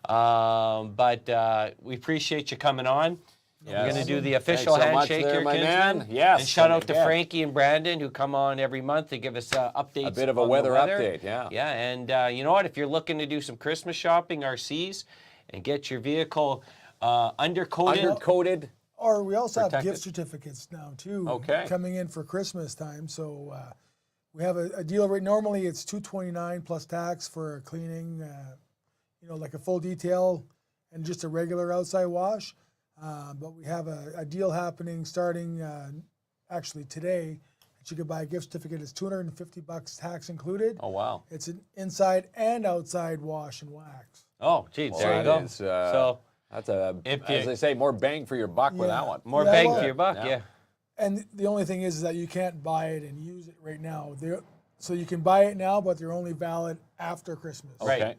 But we appreciate you coming on. We're going to do the official Thanks so much handshake there, here, my Kinsman. man. Yes, And shout out to again. Frankie and Brandon, who come on every month to give us updates. A bit of a on the weather update, yeah. Yeah, and you know what? If you're looking to do some Christmas shopping, RCs, and get your vehicle undercoated. Undercoated. Or we also have Protected. gift certificates now too. Okay. Coming in for Christmas time, so we have a deal right. Normally it's $229 plus tax for cleaning, like a full detail and just a regular outside wash. But we have a deal happening starting actually today that you could buy a gift certificate. It's $250 tax included. Oh, wow. It's an inside and outside wash and wax. Oh, geez, Well, there you that go. is, So that's a, If as you- they say, more bang for your buck with Yeah. that one. more Yeah, bang well- for your buck, Yeah. yeah. And the only thing is that you can't buy it and use it right now. So you can buy it now, but they're only valid after Christmas. Right. Okay.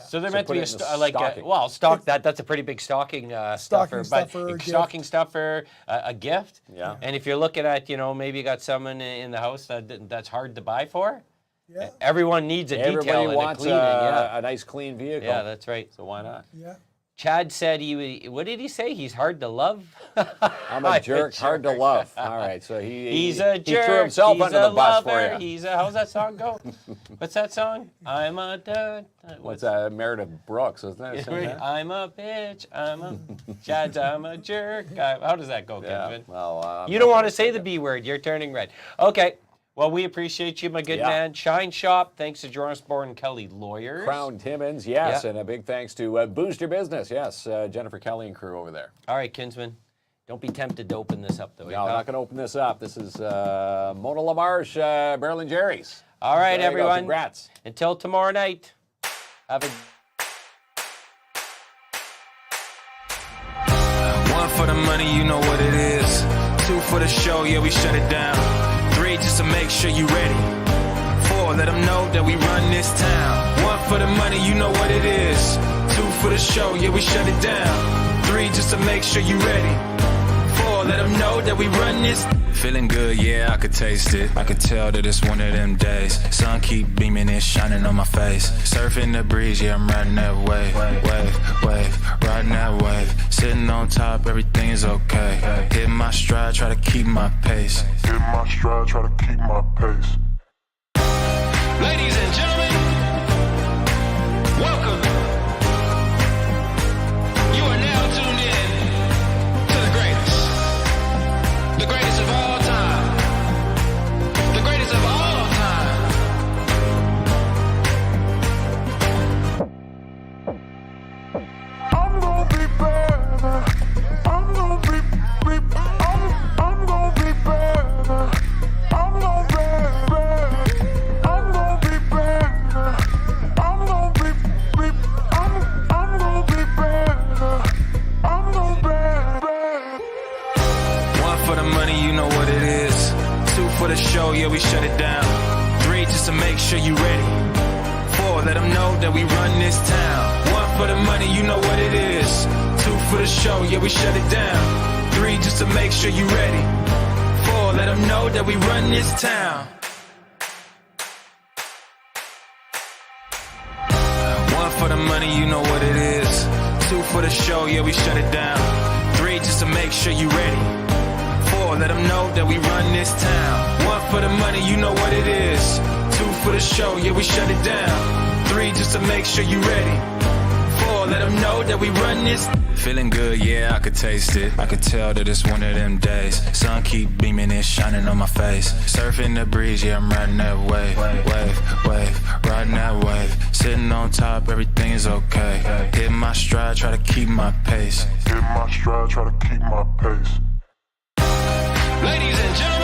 So they're So meant to put be it in the like stocking. well, stock that's a pretty big stocking stuffer, stuffer, but gift. stocking stuffer, a gift. Yeah. And if you're looking at, maybe you got someone in the house that's hard to buy for. Yeah, Everyone needs a detail Everybody and a wants cleaning. Yeah, a nice clean vehicle. yeah, that's right. So why not? yeah. Chad said what did he say? He's hard to love. I'm a jerk, hard to love. All right, so He's a he jerk. threw himself he's under a the bus lover. for you. How's that song go? What's that song? I'm a What's Meredith Brooks, isn't that? Sing that? I'm a bitch. Chad's. I'm a jerk. How does that go, Yeah. Kevin? Well, You don't want to say the B word. You're turning red. Okay. Well, we appreciate you, my good Yeah. man. Shine Shop. Thanks to Jonas Bourne Kelly Lawyers. Crown Timmins, yes, Yeah. and a big thanks to Boost Your Business, yes, Jennifer Kelly and crew over there. All right, Kinsman. Don't be tempted to open this up, though. No, I'm not going to open this up. This is Mona Lamarche, Beryl and Jerry's. All right, There you go. everyone. Congrats. Until tomorrow night. Have a. One for the money, you know what it is. Two for the show, yeah, we shut it down. Three just to make sure you ready. Four, let them know that we run this town. One for the money, you know what it is. Two for the show, yeah, we shut it down. Three just to make sure you ready. Four, let them know that we run this. Feeling good, yeah, I could taste it. I could tell that it's one of them days. Sun keep beaming, it's shining on my face. Surfing the breeze, yeah, I'm riding that wave. Wave, riding that wave. Sitting on top, everything is okay. Hit my stride, try to keep my pace. Hit my stride, try to keep my pace. Ladies and gentlemen, welcome. You are now tuned in to the greatest. The greatest of all time. The greatest of all time. I'm gonna be better. I'm gonna be I'm gonna be better. I'm gonna be better. I'm gonna be better. I'm gonna be I'm gonna be better. I'm gonna be better. One for the money, you know what it is. Two for the show, yeah, we shut it down. Three just to make sure you ready. Four, let them know that we run this town. One for the money, you know what it is. Two for the show, yeah, we shut it down. Three just to make sure you ready. Four, let them know that we run this town. One for the money, you know what it is. Two for the show, yeah, we shut it down. Three just to make sure you ready. Four, let them know that we run this town. One for the money, you know what it is. Two for the show, yeah, we shut it down. Three just to make sure you ready. Four, let them know that we run this. Feeling good, yeah, I could taste it. I could tell that it's one of them days. Sun keep beaming, it's shining on my face. Surfing the breeze, yeah, I'm riding that wave. Wave, riding that wave. Sitting on top, everything is okay. Hit my stride, try to keep my pace. Hit my stride, try to keep my pace. Ladies and gentlemen,